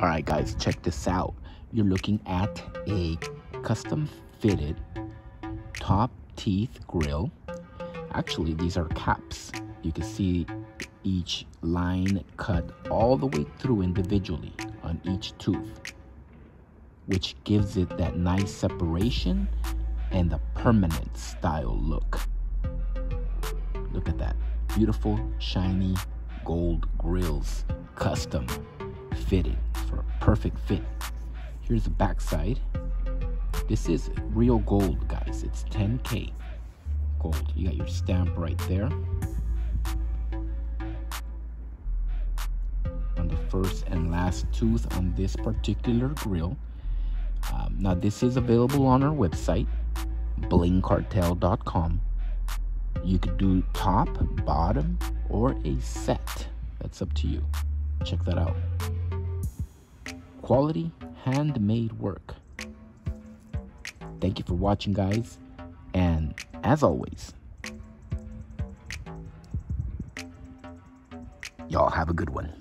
All right, guys, check this out. You're looking at a custom fitted top teeth grill. Actually, these are caps. You can see each line cut all the way through individually on each tooth, which gives it that nice separation and the permanent style look. Look at that beautiful shiny gold Grillz custom fitting for a perfect fit. Here's the back side. This is real gold, guys. It's 10K gold. You got your stamp right there on the first and last tooth on this particular grill. Now this is available on our website, blingcartel.com. You could do top, bottom, or a set. That's up to you. Check that out. Quality, handmade work. Thank you for watching, guys. And as always, y'all have a good one.